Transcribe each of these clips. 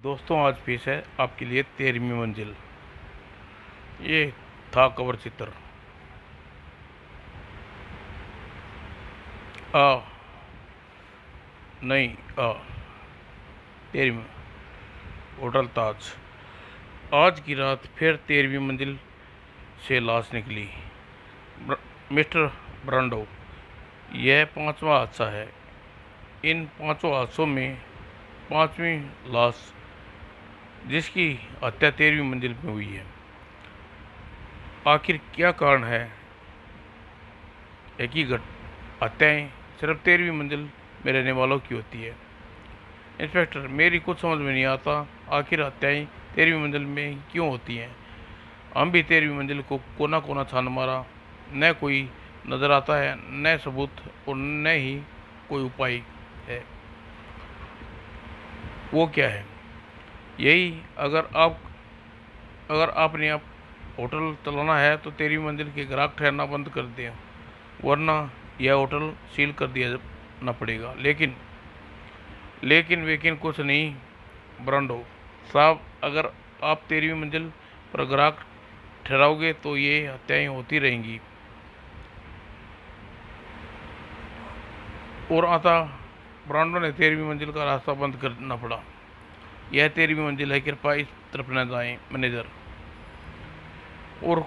दोस्तों, आज पेश है आपके लिए 13वीं मंजिल। ये था कवर चित्र। आ नहीं आ 13वीं होटल ताज। आज की रात फिर 13वीं मंजिल से लाश निकली। मिस्टर ब्रांडो, यह पांचवा हादसा है। इन पांचों हादसों में पांचवी लाश जिसकी हत्या 13वीं मंजिल में हुई है। आखिर क्या कारण है एक ही हत्याएं सिर्फ 13वीं मंजिल में रहने वालों की होती है? इंस्पेक्टर, मेरी कुछ समझ में नहीं आता। आखिर हत्याएं 13वीं मंजिल में क्यों होती हैं? हम भी 13वीं मंजिल को कोना कोना छान मारा, न कोई नजर आता है, न सबूत और न ही कोई उपाय है। वो क्या है? यही, अगर आपने आप होटल चलाना है तो 13वीं मंजिल के ग्राहक ठहरना बंद कर दें, वरना यह होटल सील कर दिया ना पड़ेगा। लेकिन वेकिन कुछ नहीं ब्रांडो साहब, अगर आप 13वीं मंजिल पर ग्राहक ठहराओगे तो ये हत्याएं होती रहेंगी। और आता ब्रांडो ने 13वीं मंजिल का रास्ता बंद करना पड़ा। यह 13वीं मंजिल है, कृपया इस तरफ न जाएं। मैनेजर। और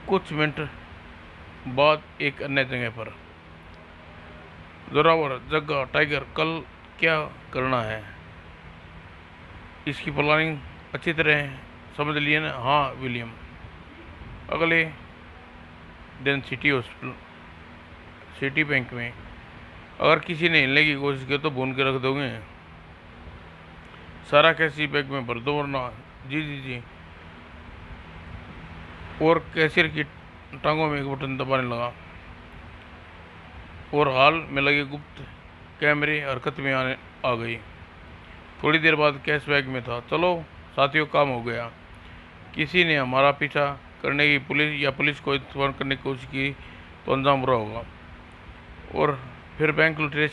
कुछ मिनट बाद एक अन्य जगह पर, जोरावर, जग्गा, टाइगर, कल क्या करना है? इसकी प्लानिंग अच्छी तरह समझ लिए ना? हाँ विलियम। अगले दिन सिटी बैंक में अगर किसी ने हिलने की कोशिश की तो भून के रख दोगे। सारा कैश बैग में भर दो, वरना। जी जी जी। और कैशियर की टांगों में एक बटन दबाने लगा और हाल में लगे गुप्त कैमरे हरकत में आ गई। थोड़ी देर बाद कैश बैग में था। चलो साथियों, काम हो गया। किसी ने हमारा पीछा करने की पुलिस को इत्तेफाक करने की कोशिश की तो अंजाम बुरा होगा। और फिर बैंक लुटेरे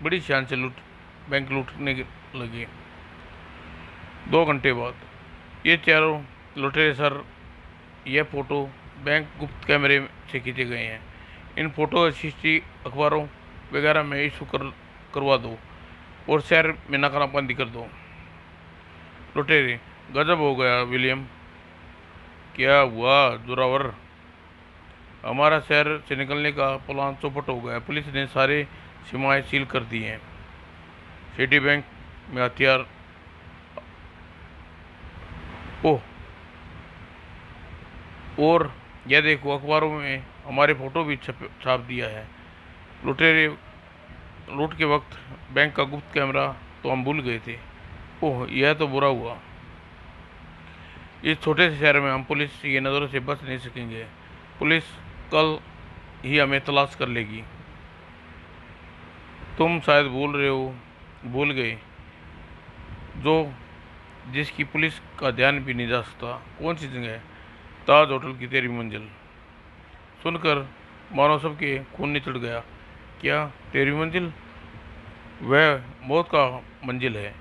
बड़ी शान से बैंक लूटने लगे। 2 घंटे बाद ये चारों लुटेरे सर, यह फोटो बैंक गुप्त कैमरे से खींचे गए हैं। इन फोटो सीसी अखबारों वगैरह में इशू करवा दो और शहर में नाकाबंदी कर दो। लुटेरे, गजब हो गया विलियम। क्या हुआ जोरावर? हमारा शहर से निकलने का प्लान चौपट हो गया। पुलिस ने सारे सीमाएं सील कर दी हैं। सिटी बैंक में हथियार। ओह, और यह देखो, अखबारों में हमारे फोटो भी छाप दिया है। लुटेरे लूट के वक्त बैंक का गुप्त कैमरा तो हम भूल गए थे। ओह, यह तो बुरा हुआ। इस छोटे से शहर में हम पुलिस की नज़रों से बच नहीं सकेंगे। पुलिस कल ही हमें तलाश कर लेगी। तुम शायद भूल गए जो जिसकी पुलिस का ध्यान भी नहीं जा सकता। कौन सी जगह? ताज होटल की 13वीं मंजिल। सुनकर मानो सबके खून निचड़ गया। क्या 13वीं मंजिल? वह मौत का मंजिल है।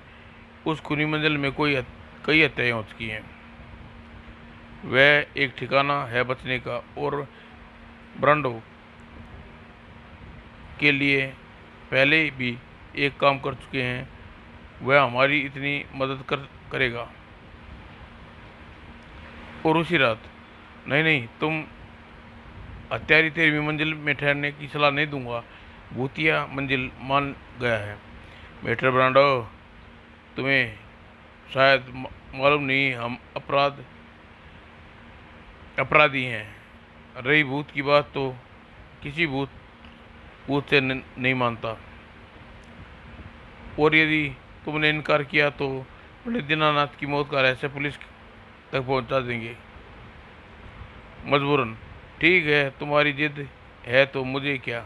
उस खूनी मंजिल में कई हत्याएं हो चुकी हैं। वह एक ठिकाना है बचने का। और ब्रांडो के लिए पहले भी एक काम कर चुके हैं। वह हमारी इतनी मदद करेगा। और उसी रात। नहीं नहीं, तुम हत्यारी 13वीं मंजिल में ठहरने की सलाह नहीं दूंगा। भूतिया मंजिल मान गया है। मिस्टर ब्रांडो, तुम्हें शायद मालूम नहीं, हम अपराधी हैं। रही भूत की बात, तो किसी भूत से नहीं मानता। और यदि तुमने इनकार किया तो पंडित दीनानाथ की मौत का रहस्य पुलिस तक पहुंचा देंगे, मजबूरन। ठीक है, तुम्हारी जिद है तो मुझे क्या।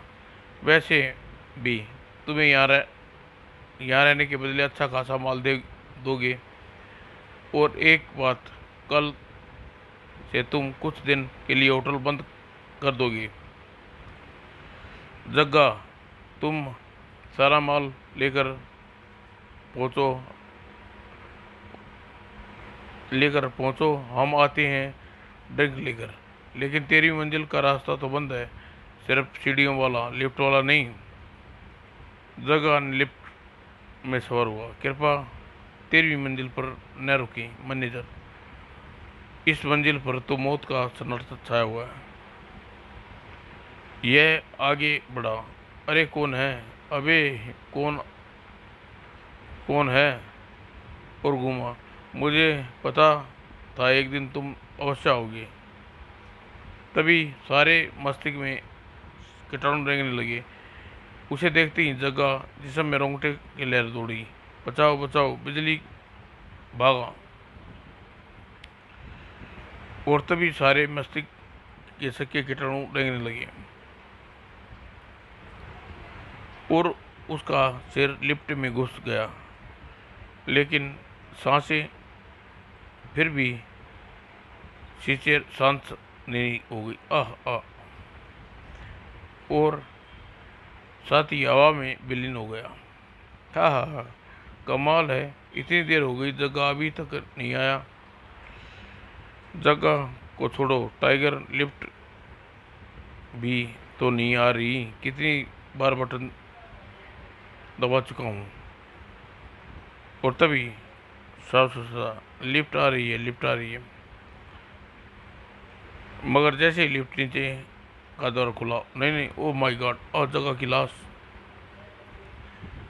वैसे भी तुम्हें यहाँ रहने के बदले अच्छा खासा माल दे दोगे। और एक बात, कल से तुम कुछ दिन के लिए होटल बंद कर दोगे। जग्गा, तुम सारा माल लेकर पहुंचो लेकर पहुंचो, हम आते हैं ड्रिंक लेकर। लेकिन 13वीं मंजिल का रास्ता तो बंद है, सिर्फ सीढ़ियों वाला, लिफ्ट वाला नहीं। जगह ने लिफ्ट में सवार हुआ। कृपया 13वीं मंजिल पर न रुकी मैनेजर, इस मंजिल पर तो मौत का सन्नाटा छाया हुआ है। यह आगे बढ़ा। अरे कौन है? अबे कौन कौन है? और घूमा। मुझे पता था एक दिन तुम अवश्य आओगे। तभी सारे मस्तिष्क में कीटाणु रेंगने लगे। उसे देखते ही जगह जिसम में रोंगटे की लहर दौड़ी। बचाओ बचाओ, बिजली भागा। और तभी सारे मस्तिष्क के सक्के कीटाणु रेंगने लगे और उसका सिर लिफ्ट में घुस गया। लेकिन सांसें फिर भी शीशे शांत नहीं हो गई। आह आह। और साथ ही हवा में विलीन हो गया। हा हा हा, कमाल है, इतनी देर हो गई, जगह अभी तक नहीं आया। जगह को छोड़ो, टाइगर लिफ्ट भी तो नहीं आ रही। कितनी बार बटन दबा चुका हूँ। और तभी साफ सुथरा, लिफ्ट आ रही है, लिफ्ट आ रही है। मगर जैसे ही लिफ्ट नीचे का द्वार खुला, नहीं नहीं, ओ माय गॉड, और जगह की लाश।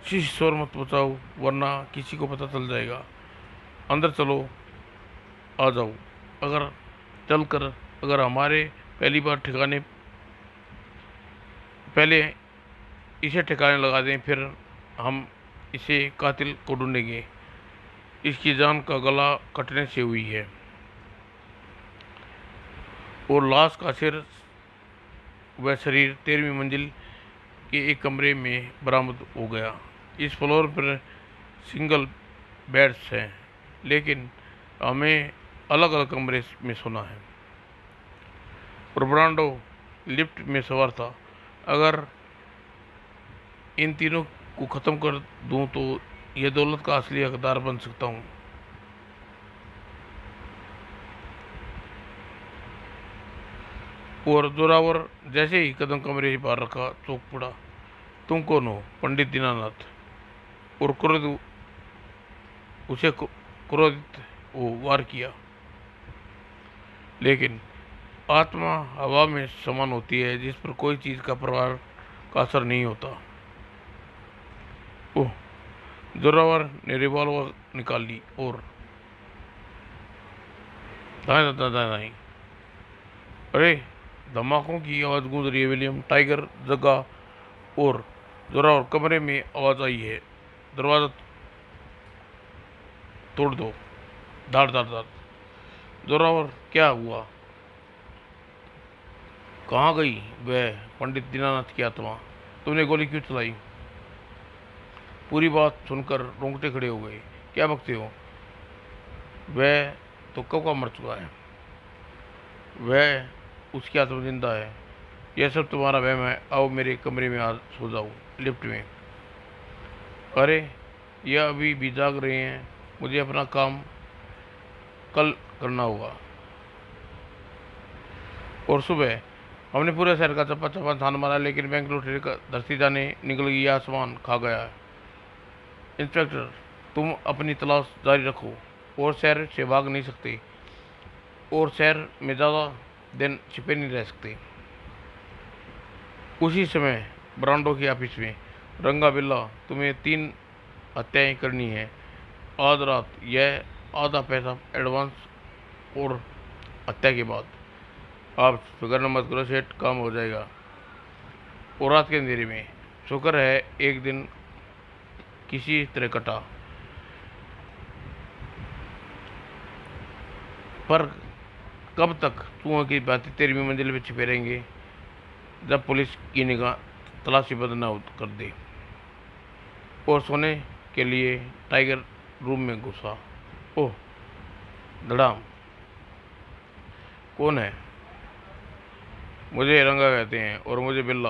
शीश, शोर मत बचाओ वरना किसी को पता चल जाएगा। अंदर चलो, आ जाओ। अगर चलकर अगर हमारे पहली बार ठिकाने पहले इसे ठिकाने लगा दें, फिर हम इसे कातिल को ढूंढेंगे। इसकी जान का गला कटने से हुई है। और लाश का सिर व शरीर 13वीं मंजिल के एक कमरे में बरामद हो गया। इस फ्लोर पर सिंगल बेड्स हैं, लेकिन हमें अलग अलग कमरे में सोना है। और ब्रांडो लिफ्ट में सवार था। अगर इन तीनों को ख़त्म कर दूं तो यह दौलत का असली हकदार बन सकता हूं। और जोरावर जैसे ही कदम कमरे से बाहर रखा, चौंक पड़ा। तुम कौन हो? पंडित दीनानाथ। और क्रोधित वो वार किया। लेकिन आत्मा हवा में समान होती है, जिस पर कोई चीज़ का प्रभाव का असर नहीं होता। ओह! जोरावर ने रिवॉल्वर निकाल ली और दाएं दाएं दाएं दाएं। अरे! धमाकों की आवाज़ गूंज रही है। विलियम, टाइगर, जग्गा और जोरावर, कमरे में आवाज़ आई है। दरवाज़ा तोड़ दो। धाड़ धाड़ धाड़। जोरावर, क्या हुआ? कहाँ गई वह पंडित दीनानाथ की आत्मा? तुमने गोली क्यों चलाई? पूरी बात सुनकर रोंगटे खड़े हो गए। क्या बकते हो? वह तो कब का मर चुका है। वह उसकी आत्मा जिंदा है। यह सब तुम्हारा वहम है। आओ मेरे कमरे में आ, सो जाओ लिफ्ट में। अरे, यह अभी भी जाग रहे हैं। मुझे अपना काम कल करना होगा। और सुबह हमने पूरे शहर का चप्पा चप्पा थान मारा, लेकिन बैंक लुटेरे का धरती जाने निकल गई, आसमान खा गया है। इंस्पेक्टर, तुम अपनी तलाश जारी रखो। और शहर से भाग नहीं सकते, और शहर में ज़्यादा दिन छिपे नहीं रह सकते। उसी समय ब्रांडो के ऑफिस में, रंगा बिल्ला, तुम्हें 3 हत्याएं करनी है आज रात। यह आधा पैसा एडवांस और हत्या के बाद। आप फिक्र न मत करो सेठ, काम हो जाएगा। और रात के अंधेरे में, शुक्र है एक दिन किसी तरह कटा। पर कब तक चूहों की बातें 13वीं मंजिल में छिपे रहेंगे, जब पुलिस की निगाह तलाशी बंद न कर दे। और सोने के लिए टाइगर रूम में घुसा। ओह! धड़ाम। कौन है? मुझे रंगा कहते हैं और मुझे बिल्ला।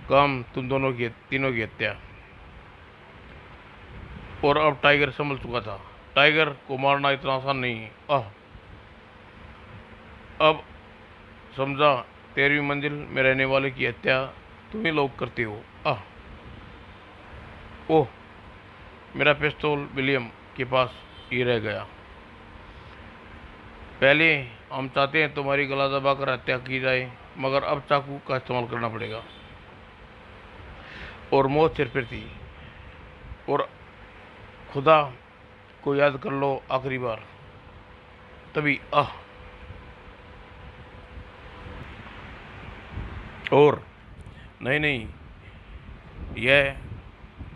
काम तुम दोनों की, तीनों की हत्या। और अब टाइगर संभल चुका था। टाइगर को मारना इतना आसान नहीं है। अब समझा, 13वीं मंजिल में रहने वाले की हत्या तुम ही लोग करते हो। ओह, मेरा पिस्तौल विलियम के पास ही रह गया। पहले हम चाहते हैं तुम्हारी गला दबाकर हत्या की जाए, मगर अब चाकू का इस्तेमाल करना पड़ेगा। और मौत सिर पर थी। और खुदा को याद कर लो आखिरी बार। तभी और नहीं नहीं, यह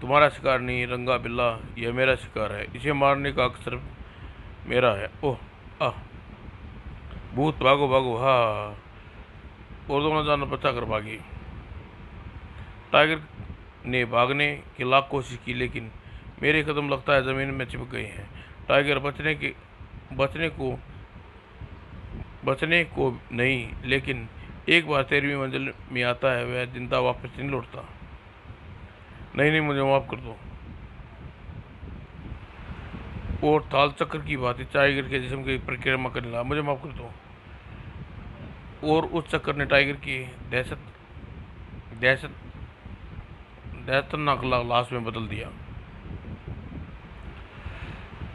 तुम्हारा शिकार नहीं रंगा बिल्ला, यह मेरा शिकार है। इसे मारने का हक सिर्फ मेरा है। ओह भूत, भागो भागो। हाँ, और दोनों जानवर बचा कर भागी। टाइगर ने भागने की लाख कोशिश की, लेकिन मेरे कदम लगता है ज़मीन में चिपक गए हैं। टाइगर बचने को नहीं, लेकिन एक बार 13वीं मंजिल में आता है वह जिंदा वापस नहीं लौटता। नहीं नहीं, मुझे माफ़ कर दो। और थाल चक्र की बात टाइगर के जिस्म की परिक्रमा करने लगा। मुझे माफ़ कर दो। और उस चक्कर ने टाइगर की दहशतनाक लाश में बदल दिया।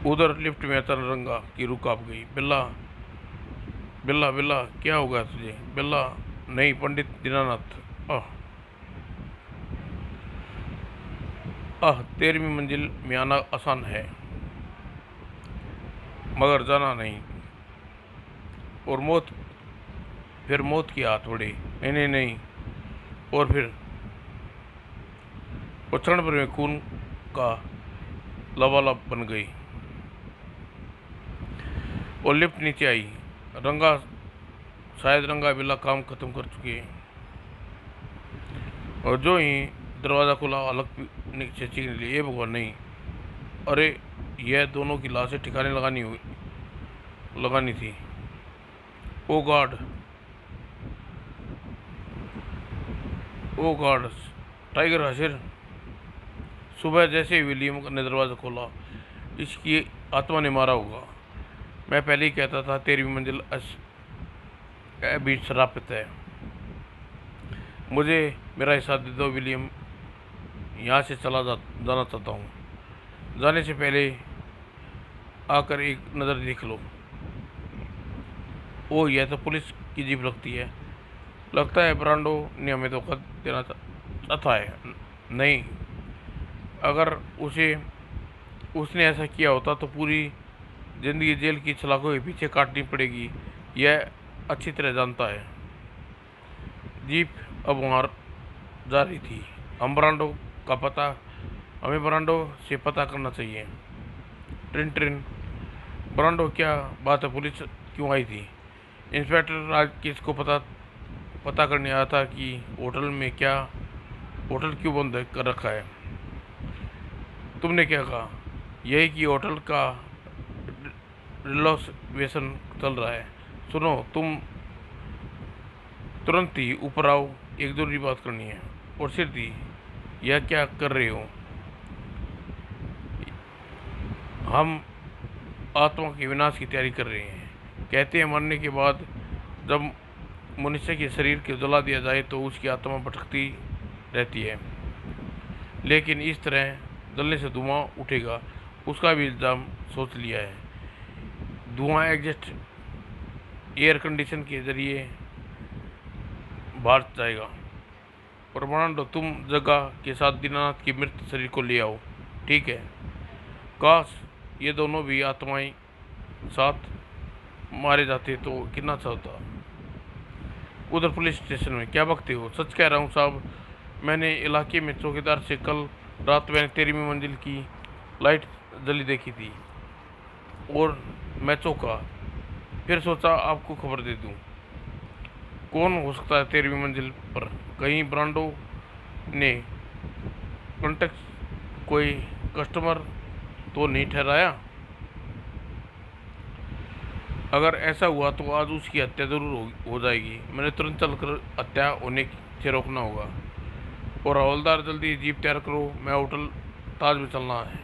उधर लिफ्ट में रंगा की रूह कांप गई। बिल्ला बिल्ला बिल्ला, क्या होगा तुझे? बिल्ला नहीं, पंडित दीनानाथ। 13वीं मंजिल में आना आसान है, मगर जाना नहीं। और फिर मौत की हाथ बढ़े। नहीं नहीं नहीं। और फिर क्षण भर में खून का लबालब बन गई और लिफ्ट नीचे आई। शायद रंगा बिल्ला काम खत्म कर चुके हैं। और जो ही दरवाज़ा खुला, अलग नीचे चीखने लगी, ये भगवान नहीं, अरे यह दोनों की लाशें ठिकाने लगानी थी। ओ गॉड, ओ गॉड। टाइगर हसिर। सुबह जैसे ही विलियम ने दरवाज़ा खोला, इसकी आत्मा ने मारा होगा। मैं पहले ही कहता था 13वीं मंजिल अभी श्रापित है। मुझे मेरा हिस्सा दे दो विलियम, यहाँ से जाना चाहता हूँ। जाने से पहले आकर एक नज़र देख लो। ओह, यह तो पुलिस की जीप लगता है ब्रांडो ने हमें धोखा देना चाहता है। नहीं, अगर उसने ऐसा किया होता तो पूरी ज़िंदगी जेल की सलाखों के पीछे काटनी पड़ेगी, यह अच्छी तरह जानता है। जीप अब वहाँ जा रही थी। हमें ब्रांडो से पता करना चाहिए। ट्रिन ट्रिन। ब्रांडो, क्या बात है? पुलिस क्यों आई थी? इंस्पेक्टर आज किसको पता करने आया था कि होटल क्यों बंद कर रखा है। तुमने क्या कहा? यही कि होटल का रिनोवेशन चल रहा है। सुनो, तुम तुरंत ही ऊपर आओ, एक जरूरी बात करनी है। और सिद्धि, यह क्या कर रहे हो? हम आत्मा के विनाश की तैयारी कर रहे हैं। कहते हैं मरने के बाद जब मनुष्य के शरीर को जला दिया जाए तो उसकी आत्मा भटकती रहती है, लेकिन इस तरह जलने से धुआं उठेगा, उसका भी इल्ज़ाम सोच लिया है। धुआं एग्जस्ट एयर कंडीशन के जरिए बाहर जाएगा। और ब्रांडो, तुम जगह के साथ दीनानाथ की मृत शरीर को ले आओ, ठीक है? काश ये दोनों भी आत्माएं साथ मारे जाते तो कितना अच्छा होता। उधर पुलिस स्टेशन में। क्या बकते हो? सच कह रहा हूँ साहब, मैंने इलाके में चौकीदार से कल रात मैंने 13वीं मंजिल की लाइट जली देखी थी और मैं चौंका। फिर सोचा आपको खबर दे दूं। कौन हो सकता है 13वीं मंजिल पर? कहीं ब्रांडो ने कॉन्टेक्ट कोई कस्टमर तो नहीं ठहराया? अगर ऐसा हुआ तो आज उसकी हत्या जरूर हो जाएगी। मैंने तुरंत चलकर हत्या होने से रोकना होगा। और हवलदार, जल्दी जीप तैयार करो, मैं होटल ताज में चलना है।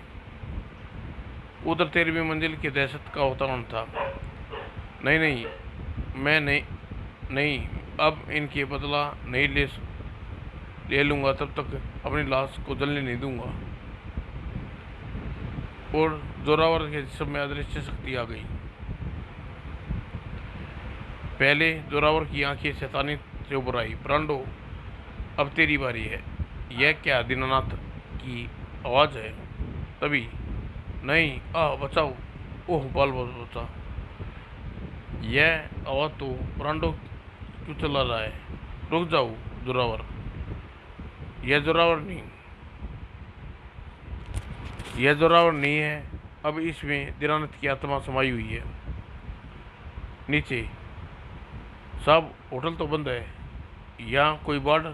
उधर 13वीं मंजिल की दहशत का वातावरण था। नहीं नहीं, मैं नहीं, नहीं, अब इनकी बदला नहीं ले लूँगा, तब तक अपनी लाश को जलने नहीं दूंगा। और जोरावर के जिस्म में अदृश्य शक्ति आ गई। पहले जोरावर की आंखें शैतानी से उभर आई। ब्रांडो, अब तेरी बारी है। यह क्या दीनानाथ की आवाज़ है? तभी, नहीं, बचाओ, ओह बाल बचा। यह आवाज़ तो ब्रांडो क्यों चला रहा है? रुक जाओ जोरावर, यह जोरावर नहीं, यह जोरावर नहीं है। अब इसमें दीनानाथ की आत्मा समाई हुई है। नीचे, साहब होटल तो बंद है। यहाँ कोई बोर्ड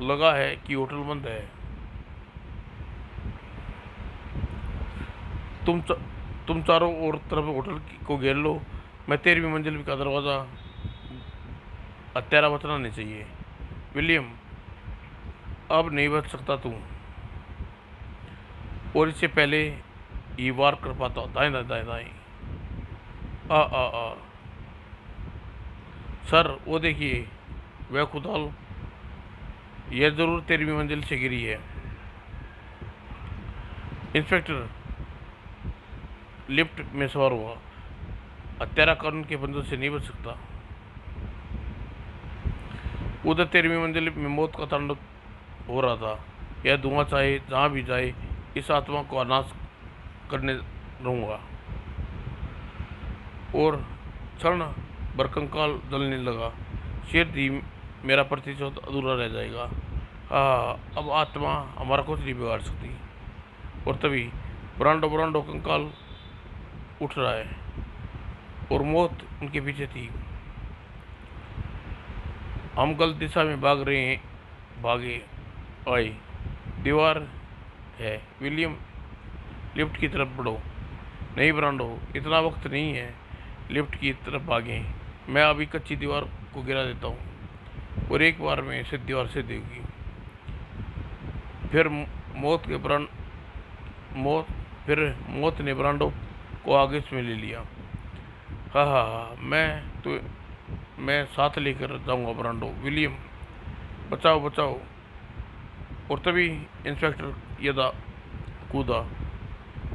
लगा है कि होटल बंद है। तुम चारों ओर तरफ होटल को घेर लो। मैं 13वीं मंजिल का दरवाज़ा हत्यारा बचना नहीं चाहिए। विलियम, अब नहीं बच सकता तू। और इससे पहले ये वार कर पाता। दाएं दाएं दाएं दाएं। आ आ आ सर, वो देखिए, वह खुदाल, यह जरूर 13वीं मंजिल से गिरी है। इंस्पेक्टर लिफ्ट में सवार हुआ। हत्यारा कानून के बंधन से नहीं बच सकता। उधर 13वीं मंजिल में मौत का तांडव हो रहा था। यह धुआं चाहे जहाँ भी जाए, इस आत्मा को अनाश करने रहूँगा। और क्षण भर कंकाल जलने लगा। शीघ्र ही मेरा प्रतिशोध अधूरा रह जाएगा। अब आत्मा हमारा कुछ नहीं बिगाड़ सकती। और तभी ब्रांडो ब्रांडो कंकाल उठ रहा है और मौत उनके पीछे थी। हम गलत दिशा में भाग रहे हैं। भागे आए, दीवार है। विलियम, लिफ्ट की तरफ बढ़ो। नहीं ब्रांडो, इतना वक्त नहीं है लिफ्ट की तरफ भागें। मैं अभी कच्ची दीवार को गिरा देता हूँ और एक बार में इसे दीवार से देगी। फिर मौत ने ब्रांडो को आगे में ले लिया। हाँ, मैं साथ लेकर जाऊंगा ब्रांडो। विलियम, बचाओ बचाओ। और तभी इंस्पेक्टर यदा कूदा।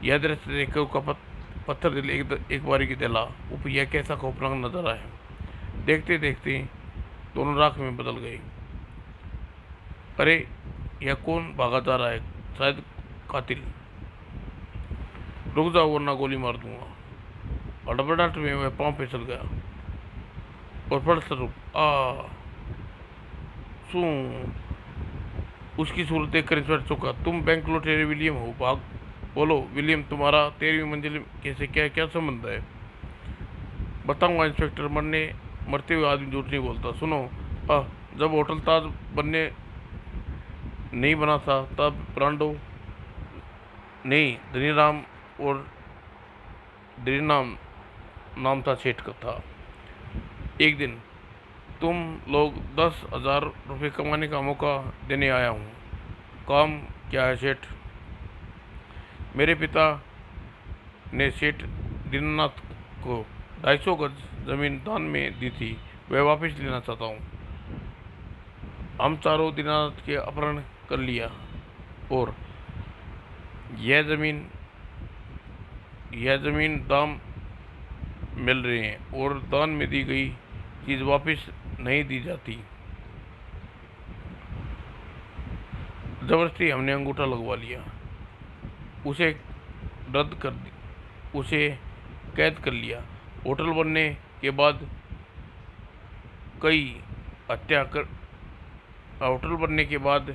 यह दृश्य देखकर उसका पत्थर दिल एक बारी की दिला। ऊपर यह कैसा खौफनाक नजर आया। देखते देखते दोनों राख में बदल गए। अरे, यह कौन भागा जा रहा है? शायद कातिल। रुक जाओ वरना गोली मार दूंगा। हड़बड़ाहट में वह पांव फिसल गया और फलस्वरूप सू उसकी सूरत देखकर इंस्पेक्टर चौंका। तुम बैंक लुटेरे विलियम हो? भाग बोलो विलियम, तुम्हारा 13वीं मंजिल कैसे क्या संबंध है? बताऊंगा इंस्पेक्टर, मरते हुए आदमी झूठ नहीं बोलता। सुनो, जब होटल ताज बनने नहीं बना था, तब ब्रांडो नहीं, धनीराम और धनीराम नाम था सेठ का था। एक दिन तुम लोग 10,000 रुपये कमाने का मौका देने आया हूँ। काम क्या है सेठ? मेरे पिता ने सेठ दीनानाथ को 250 गज जमीन दान में दी थी, वह वापस लेना चाहता हूँ। हम चारों दीनानाथ के अपहरण कर लिया और यह जमीन दाम मिल रही है और दान में दी गई चीज़ वापस नहीं दी जाती। जबरदस्ती हमने अंगूठा लगवा लिया, उसे कैद कर लिया। होटल बनने के बाद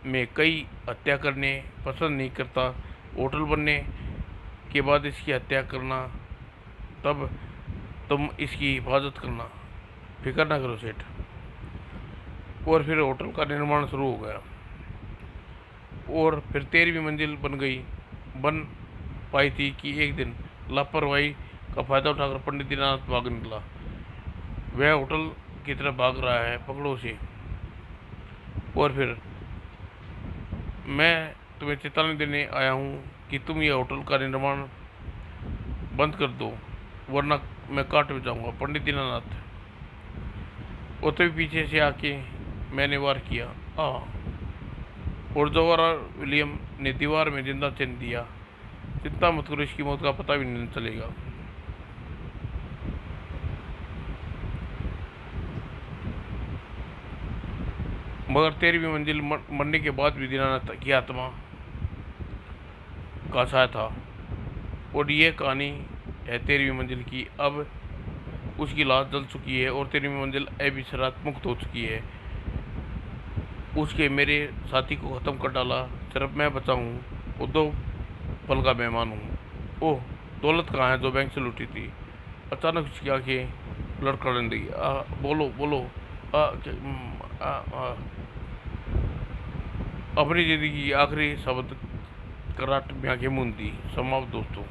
मैं कई हत्या करने पसंद नहीं करता। होटल बनने के बाद इसकी हत्या करना, तब तुम इसकी हिफाजत करना, फिक्र ना करो सेठ। और फिर होटल का निर्माण शुरू हो गया और फिर 13वीं मंजिल बन पाई थी कि एक दिन लापरवाही का फायदा उठाकर पंडित दीनानाथ भाग निकला। वह होटल की तरफ भाग रहा है, पकड़ो उसे। और फिर मैं तुम्हें चेतावनी देने आया हूँ कि तुम ये होटल का निर्माण बंद कर दो, वरना मैं काट में जाऊंगा। पंडित दीनानाथ। वो तो भी पीछे से आके मैंने वार किया। आ और दोबारा विलियम ने दीवार में जिंदा चिन्ह दिया। चिंता मत करो, इसकी मौत का पता भी नहीं चलेगा। मगर 13वीं मंजिल मरने के बाद भी दीनानाथ की आत्मा का साया था। और ये कहानी है 13वीं मंजिल की। अब उसकी लाश जल चुकी है और 13वीं मंजिल अभी शरारत मुक्त हो चुकी है। उसके मेरे साथी को ख़त्म कर डाला, सिर्फ मैं बचा हूँ और 2 पल का मेहमान हूँ। ओह, दौलत कहाँ है जो बैंक से लूटी थी? अचानक उसकी आंखें लड़खड़ने लगी। बोलो बोलो। अपनी ज़िंदगी की आखिरी शब्द कराट में आंखें मूंद दी। समाप्त दोस्तों।